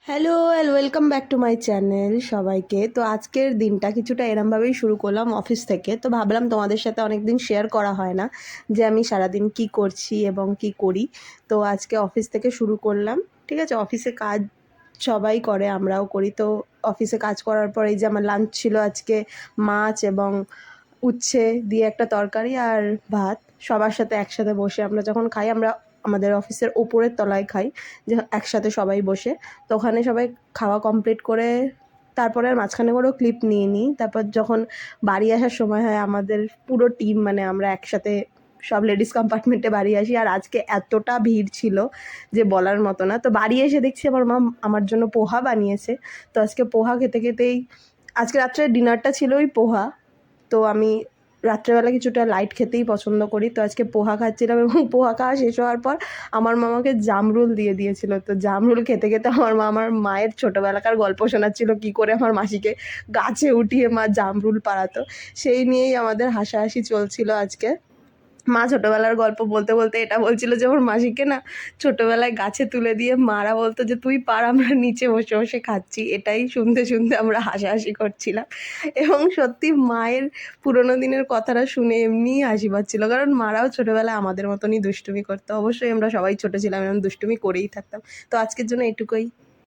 Hello and welcome back to my channel সবাইকে। তো আজকের দিনটা কিছুটা এরমভাবেই শুরু করলাম অফিস থেকে। তো ভাবলাম তোমাদের সাথে অনেক দিন শেয়ার করা হয় না যে আমি সারাদিন কি করছি এবং কি করি। তো আজকে অফিস থেকে শুরু করলাম। ঠিক আছে, অফিসে কাজ সবাই করে, আমরাও করি। তো অফিসে কাজ করার পর এই যে আমার লাঞ্চ ছিল আজকে মাছ এবং উচ্ছে দিয়ে একটা তরকারি আর ভাত। সবার সাথে একসাথে বসে আমরা যখন খাই, আমরা আমাদের অফিসের ওপরের তলায় খাই, যে একসাথে সবাই বসে। তো ওখানে সবাই খাওয়া কমপ্লিট করে তারপরে আর মাঝখানে করেও ক্লিপ নিয়ে নিই। তারপর যখন বাড়ি আসার সময় হয় আমাদের পুরো টিম, মানে আমরা একসাথে সব লেডিস কম্পার্টমেন্টে বাড়ি আসি। আর আজকে এতটা ভিড় ছিল যে বলার মতো না। তো বাড়ি এসে দেখছি আমার মা আমার জন্য পোহা বানিয়েছে। তো আজকে পোহা খেতে খেতেই আজকে রাত্রে ডিনারটা ছিল ওই পোহা। তো আমি রাত্রেবেলা কিছুটা লাইট খেতেই পছন্দ করি। তো আজকে পোহা খাচ্ছিলাম এবং পোহা খাওয়া শেষ হওয়ার পর আমার মা আমাকে জামরুল দিয়ে দিয়েছিল। তো জামরুল খেতে খেতে আমার মা আমার মায়ের ছোটোবেলাকার গল্প শোনাচ্ছিল, কী করে আমার মাসিকে গাছে উঠিয়ে মা জামরুল পাড়াতো। সেই নিয়েই আমাদের হাসাহাসি চলছিল আজকে। মা ছোটোবেলার গল্প বলতে বলতে এটা বলছিল যে আমার মাসিকে না ছোটোবেলায় গাছে তুলে দিয়ে মারা বলতো যে তুই পার, আমরা নিচে বসে বসে খাচ্ছি। এটাই শুনতে শুনতে আমরা হাসাহাসি করছিলাম। এবং সত্যি মায়ের পুরোনো দিনের কথাটা শুনে এমনিই হাসি পাচ্ছিলো, কারণ মারাও ছোটোবেলায় আমাদের মতনই দুষ্টুমি করতো। অবশ্যই আমরা সবাই ছোটো ছিলাম এবং দুষ্টুমি করেই থাকতাম। তো আজকের জন্য এটুকুই।